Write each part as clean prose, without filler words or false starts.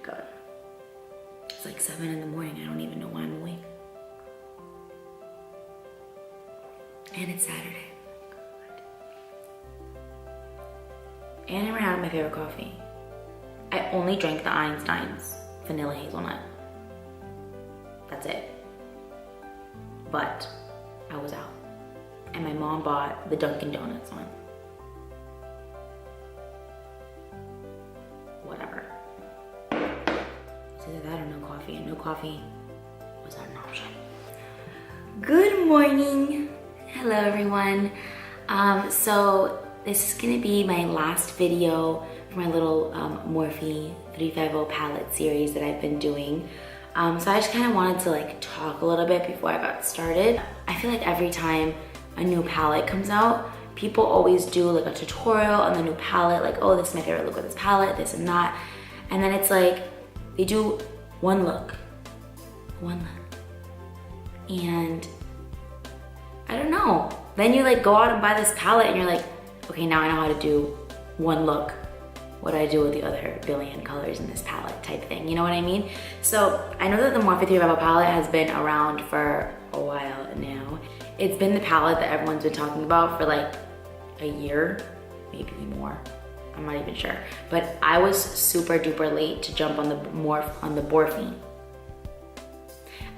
God. It's like 7 in the morning. I don't even know why I'm awake. And it's Saturday. And I ran out of my favorite coffee. I only drank the Einstein's vanilla hazelnut. That's it. But I was out. And my mom bought the Dunkin' Donuts one. Whatever. It's either that or no coffee, and no coffee was not an option. Good morning. Hello everyone. So this is gonna be my last video for my little Morphe 35o palette series that I've been doing. So I just kind of wanted to like talk a little bit before I got started. I feel like every time a new palette comes out, people always do like a tutorial on the new palette, like, oh, this is my favorite look with this palette, this and that. And then it's like, they do one look. And I don't know. Then you like go out and buy this palette and you're like, okay, now I know how to do one look. What do I do with the other billion colors in this palette type thing, you know what I mean? So I know that the Morphe 35o palette has been around for a while now. It's been the palette that everyone's been talking about for like a year, maybe more. I'm not even sure. But I was super duper late to jump on the Morphe.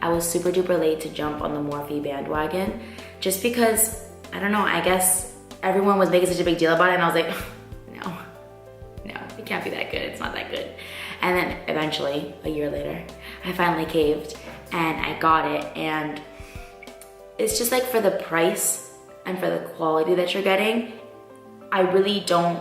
I was super duper late to jump on the Morphe bandwagon just because, I don't know, I guess everyone was making such a big deal about it and I was like, no, it can't be that good, it's not that good. And then eventually, a year later, I finally caved and I got it, and it's just like for the price and for the quality that you're getting, I really don't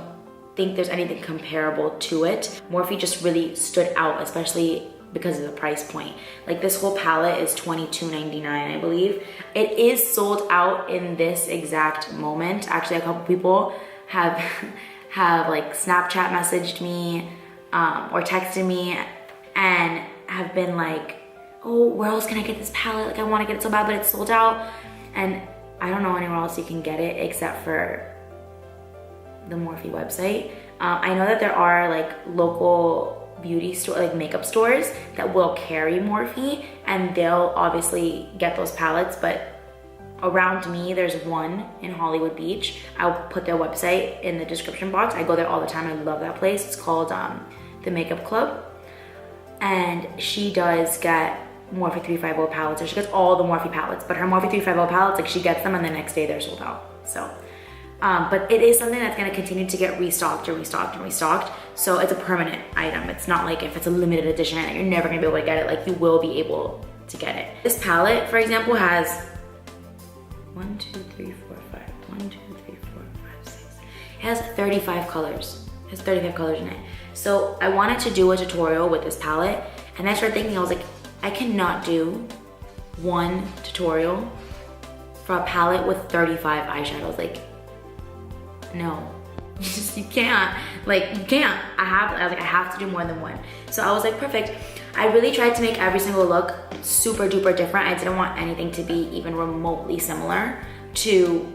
think there's anything comparable to it. Morphe just really stood out, especially because of the price point. Like this whole palette is $22.99, I believe. It is sold out in this exact moment. Actually, a couple people have like Snapchat messaged me or texted me and have been like, oh, where else can I get this palette? Like I wanna get it so bad, but it's sold out. And I don't know anywhere else you can get it except for the Morphe website. I know that there are like local beauty store, like makeup stores that will carry Morphe and they'll obviously get those palettes, but around me there's one in Hollywood Beach. I'll put their website in the description box. I go there all the time. I love that place. It's called the Makeup Club, and she does get Morphe 35o palettes, or she gets all the Morphe palettes, but her Morphe 35o palettes, like she gets them and the next day they're sold out. So but it is something that's gonna continue to get restocked and restocked and restocked. So it's a permanent item. It's not like if it's a limited edition and you're never gonna be able to get it, like you will be able to get it. This palette, for example, has 1, 2, 3, 4, 5. 1, 2, 3, 4, 5, 6. It has 35 colors. It has 35 colors in it. So I wanted to do a tutorial with this palette, and I started thinking, I was like, I cannot do one tutorial for a palette with 35 eyeshadows. Like, no, you can't. Like, you can't. I have to do more than one. So I was like, perfect. I really tried to make every single look super duper different. I didn't want anything to be even remotely similar to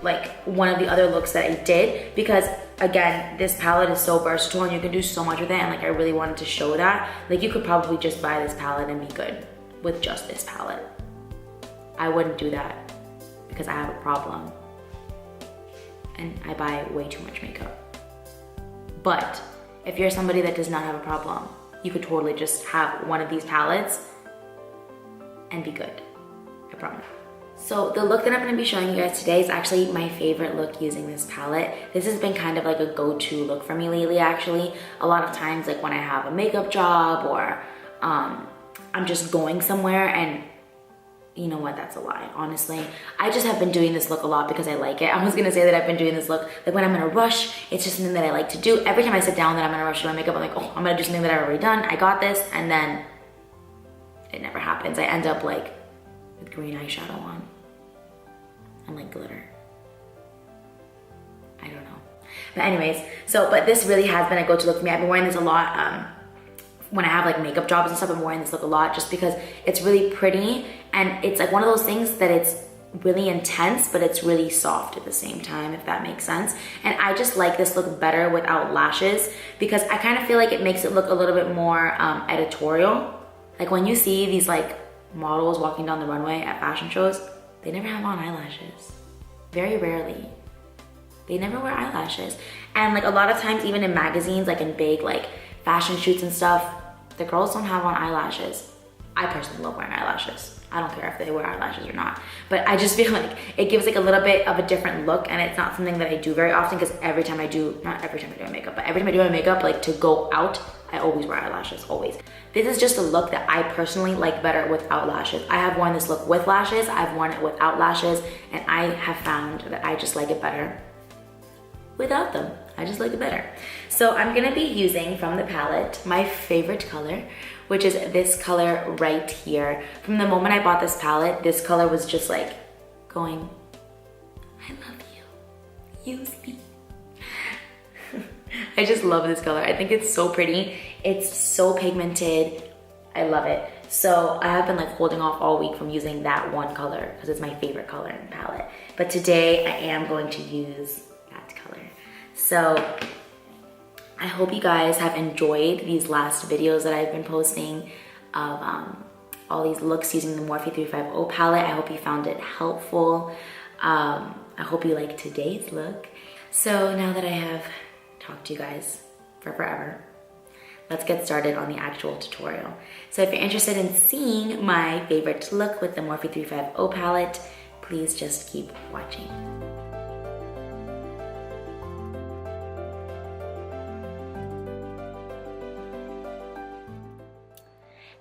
like one of the other looks that I did, because again, this palette is so versatile and you can do so much with it, and like I really wanted to show that. Like you could probably just buy this palette and be good with just this palette. I wouldn't do that because I have a problem and I buy way too much makeup. But if you're somebody that does not have a problem, you could totally just have one of these palettes and be good, I promise. So the look that I'm gonna be showing you guys today is actually my favorite look using this palette. This has been kind of like a go-to look for me lately, actually. A lot of times, like when I have a makeup job or I'm just going somewhere, and you know what, that's a lie, honestly. I just have been doing this look a lot because I like it. I was gonna say that I've been doing this look, like when I'm in a rush, it's just something that I like to do. Every time I sit down that I'm in a rush to do my makeup, I'm like, oh, I'm gonna do something that I've already done. I got this, and then it never happens. I end up like with green eyeshadow on and like glitter. I don't know. But anyways, but this really has been a go-to look for me. I've been wearing this a lot when I have like makeup jobs and stuff. I'm wearing this look a lot just because it's really pretty, and it's like one of those things that it's really intense, but it's really soft at the same time, if that makes sense. And I just like this look better without lashes because I kind of feel like it makes it look a little bit more editorial. Like when you see these like models walking down the runway at fashion shows, they never have on eyelashes. Very rarely. They never wear eyelashes. And like a lot of times, even in magazines, like in big like fashion shoots and stuff, the girls don't have on eyelashes. I personally love wearing eyelashes. I don't care if they wear eyelashes or not. But I just feel like it gives like a little bit of a different look, and it's not something that I do very often because every time I do, not every time I do my makeup, but every time I do my makeup, like to go out, I always wear eyelashes, always. This is just a look that I personally like better without lashes. I have worn this look with lashes, I've worn it without lashes, and I have found that I just like it better without them. I just like it better. So I'm gonna be using from the palette my favorite color, which is this color right here. From the moment I bought this palette, this color was just like going, I love you, use me. I just love this color. I think it's so pretty. It's so pigmented. I love it. So I have been like holding off all week from using that one color because it's my favorite color in the palette. But today I am going to use that color. So I hope you guys have enjoyed these last videos that I've been posting of all these looks using the Morphe 35o palette. I hope you found it helpful. I hope you like today's look. So now that I have talked to you guys for forever, let's get started on the actual tutorial. So if you're interested in seeing my favorite look with the Morphe 35o palette, please just keep watching.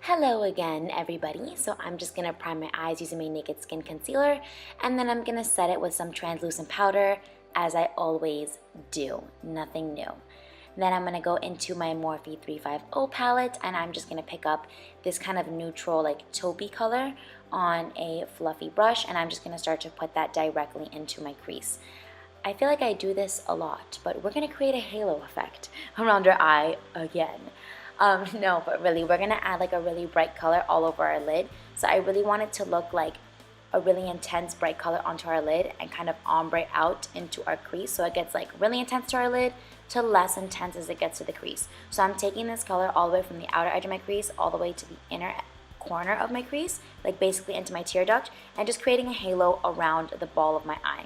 Hello again, everybody. So I'm just gonna prime my eyes using my Naked Skin Concealer, and then I'm gonna set it with some translucent powder, as I always do, nothing new. Then I'm gonna go into my Morphe 35o palette, and I'm just gonna pick up this kind of neutral, like taupey color on a fluffy brush, and I'm just gonna start to put that directly into my crease. I feel like I do this a lot, but we're gonna create a halo effect around our eye again. No, but really, we're gonna add like a really bright color all over our lid. So I really want it to look like a really intense bright color onto our lid and kind of ombre out into our crease. So it gets like really intense to our lid to less intense as it gets to the crease. So I'm taking this color all the way from the outer edge of my crease all the way to the inner corner of my crease, like basically into my tear duct, and just creating a halo around the ball of my eye.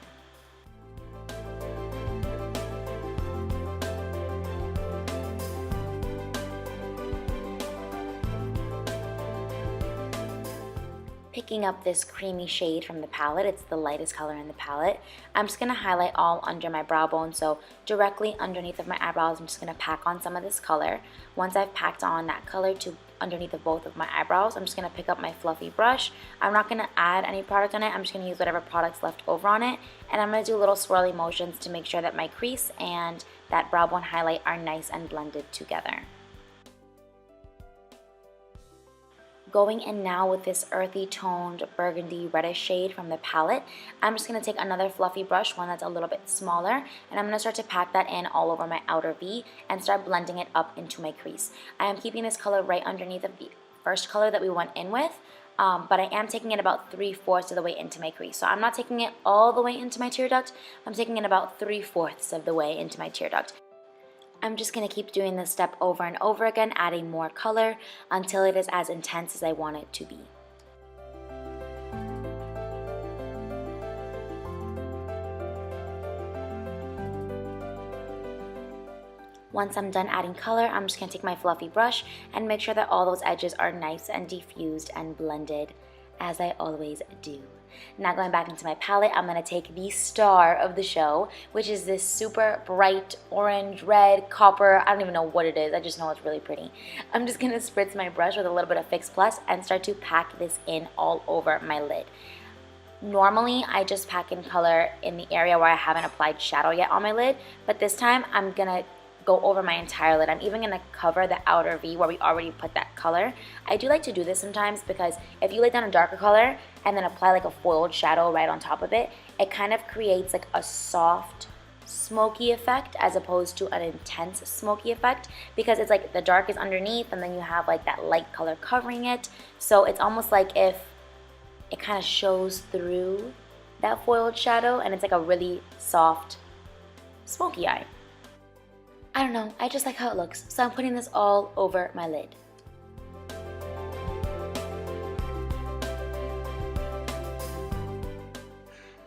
Picking up this creamy shade from the palette, it's the lightest color in the palette. I'm just going to highlight all under my brow bone, so directly underneath of my eyebrows, I'm just going to pack on some of this color. Once I've packed on that color to underneath of both of my eyebrows, I'm just going to pick up my fluffy brush. I'm not going to add any product on it, I'm just going to use whatever product's left over on it, and I'm going to do little swirly motions to make sure that my crease and that brow bone highlight are nice and blended together. Going in now with this earthy toned burgundy reddish shade from the palette, I'm just going to take another fluffy brush, one that's a little bit smaller, and I'm going to start to pack that in all over my outer V and start blending it up into my crease. I am keeping this color right underneath of the first color that we went in with, but I am taking it about 3/4 of the way into my crease. So I'm not taking it all the way into my tear duct, I'm taking it about 3/4 of the way into my tear duct. I'm just going to keep doing this step over and over again, adding more color until it is as intense as I want it to be. Once I'm done adding color, I'm just going to take my fluffy brush and make sure that all those edges are nice and diffused and blended, as I always do. Now going back into my palette, I'm going to take the star of the show, which is this super bright orange, red, copper, I don't even know what it is, I just know it's really pretty. I'm just going to spritz my brush with a little bit of Fix Plus and start to pack this in all over my lid. Normally, I just pack in color in the area where I haven't applied shadow yet on my lid, but this time I'm going to go over my entire lid. I'm even going to cover the outer V where we already put that color. I do like to do this sometimes because if you lay down a darker color and then apply like a foiled shadow right on top of it, it kind of creates like a soft smoky effect as opposed to an intense smoky effect, because it's like the dark is underneath and then you have like that light color covering it. So it's almost like if it kind of shows through that foiled shadow, and it's like a really soft, smoky eye. I don't know, I just like how it looks, so I'm putting this all over my lid.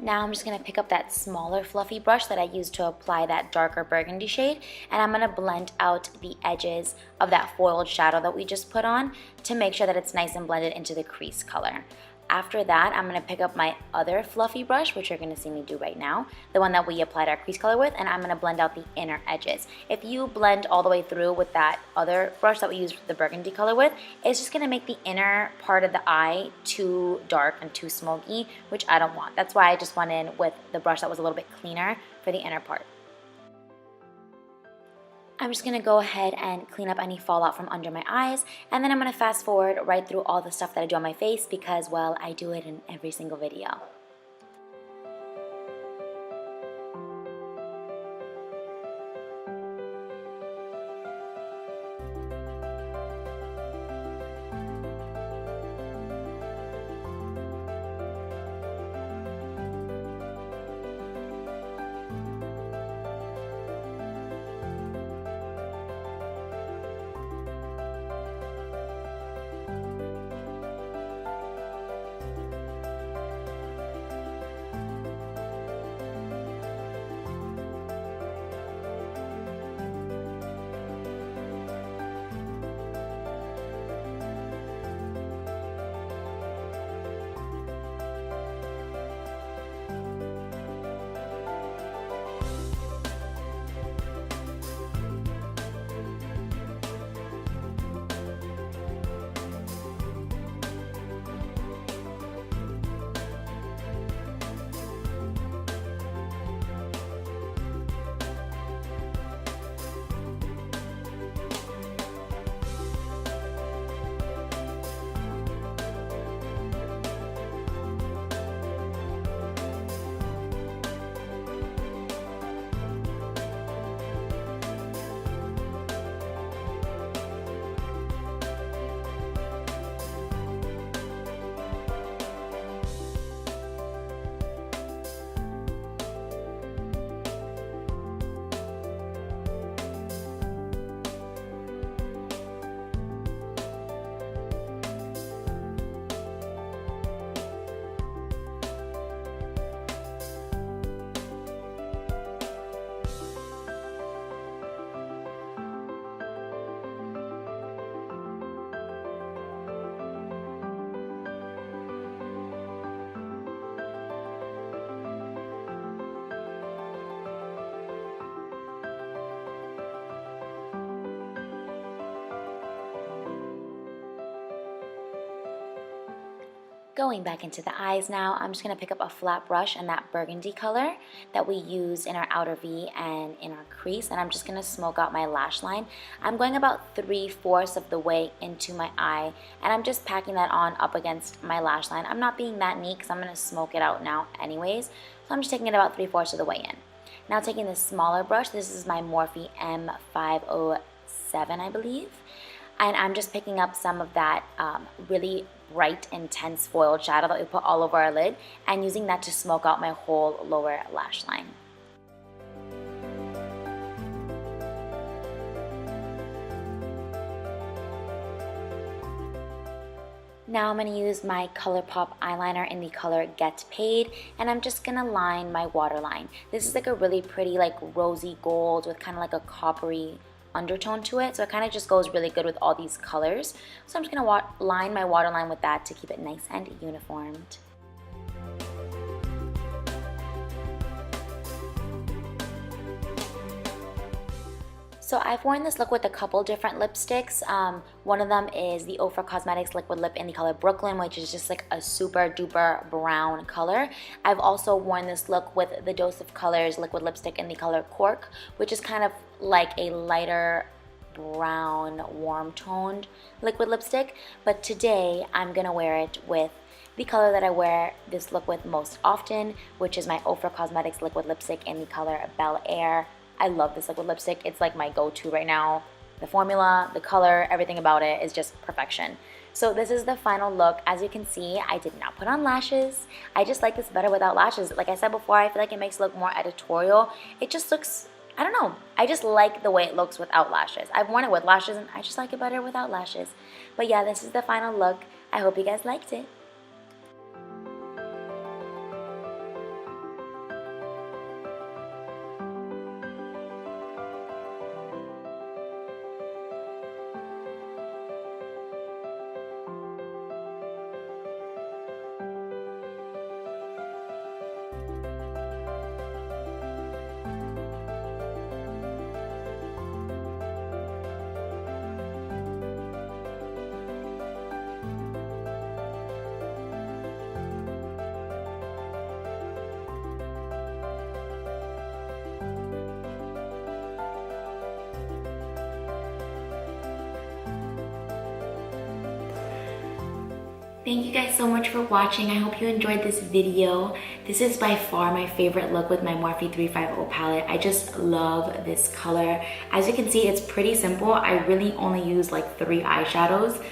Now I'm just going to pick up that smaller fluffy brush that I used to apply that darker burgundy shade, and I'm going to blend out the edges of that foiled shadow that we just put on to make sure that it's nice and blended into the crease color. After that, I'm going to pick up my other fluffy brush, which you're going to see me do right now, the one that we applied our crease color with, and I'm going to blend out the inner edges. If you blend all the way through with that other brush that we used the burgundy color with, it's just going to make the inner part of the eye too dark and too smoky, which I don't want. That's why I just went in with the brush that was a little bit cleaner for the inner part. I'm just going to go ahead and clean up any fallout from under my eyes, and then I'm going to fast forward right through all the stuff that I do on my face because, well, I do it in every single video. Going back into the eyes now, I'm just going to pick up a flat brush and that burgundy color that we use in our outer V and in our crease, and I'm just going to smoke out my lash line. I'm going about 3/4 of the way into my eye, and I'm just packing that on up against my lash line. I'm not being that neat because I'm going to smoke it out now anyways, so I'm just taking it about 3/4 of the way in. Now taking this smaller brush, this is my Morphe M507, I believe, and I'm just picking up some of that really bright, intense foiled shadow that we put all over our lid and using that to smoke out my whole lower lash line. Now I'm going to use my ColourPop eyeliner in the color Get Paid, and I'm just going to line my waterline. This is like a really pretty like rosy gold with kind of like a coppery undertone to it, so it kind of just goes really good with all these colors. So I'm just going to line my waterline with that to keep it nice and uniformed. So I've worn this look with a couple different lipsticks. One of them is the Ofra Cosmetics Liquid Lip in the color Brooklyn, which is just like a super duper brown color. I've also worn this look with the Dose of Colors liquid lipstick in the color Cork, which is kind of like a lighter brown, warm toned liquid lipstick. But today I'm gonna wear it with the color that I wear this look with most often, which is my Ofra Cosmetics liquid lipstick in the color Bel Air. I love this liquid lipstick. It's like my go-to right now. The formula, the color, everything about it is just perfection. So this is the final look. As you can see, I did not put on lashes. I just like this better without lashes. Like I said before, I feel like it makes it look more editorial. It just looks, I don't know. I just like the way it looks without lashes. I've worn it with lashes and I just like it better without lashes. But yeah, this is the final look. I hope you guys liked it. Thank you guys so much for watching. I hope you enjoyed this video. This is by far my favorite look with my Morphe 35o palette. I just love this color. As you can see, it's pretty simple. I really only use like 3 eyeshadows.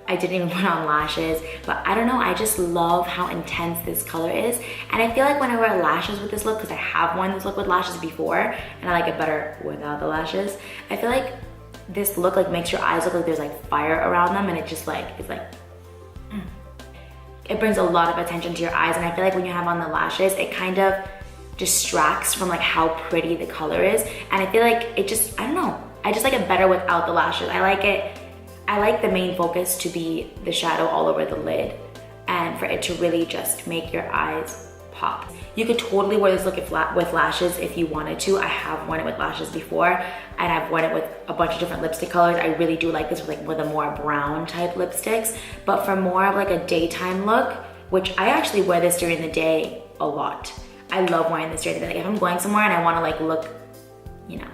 I didn't even put on lashes, but I don't know, I just love how intense this color is. And I feel like when I wear lashes with this look, because I have worn this look with lashes before, and I like it better without the lashes, I feel like this look like makes your eyes look like there's like fire around them, and it just like, it's like, it brings a lot of attention to your eyes. And I feel like when you have on the lashes, it kind of distracts from like how pretty the color is. And I feel like it just, I don't know, I just like it better without the lashes. I like the main focus to be the shadow all over the lid and for it to really just make your eyes pop. You could totally wear this look with lashes if you wanted to. I have worn it with lashes before, and I've worn it with a bunch of different lipstick colors. I really do like this with a more brown type lipsticks, but for more of like a daytime look, which I actually wear this during the day a lot. I love wearing this during the day. Like if I'm going somewhere and I want to like look, you know,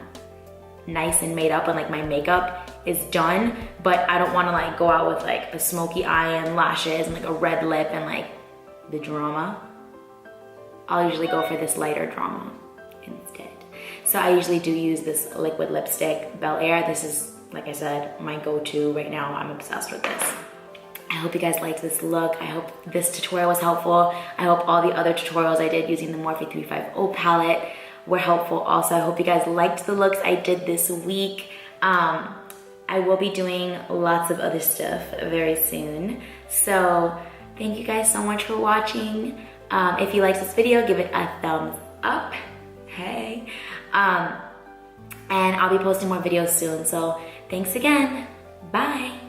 nice and made up and like my makeup is done, but I don't want to like go out with like a smoky eye and lashes and like a red lip and like the drama, I'll usually go for this lighter drama instead. So I usually do use this liquid lipstick, Bel Air. This is, like I said, my go-to right now. I'm obsessed with this. I hope you guys liked this look. I hope this tutorial was helpful. I hope all the other tutorials I did using the Morphe 35o palette were helpful also. I hope you guys liked the looks I did this week. I will be doing lots of other stuff very soon. So thank you guys so much for watching. If you liked this video, give it a thumbs up. Hey. And I'll be posting more videos soon. So thanks again. Bye.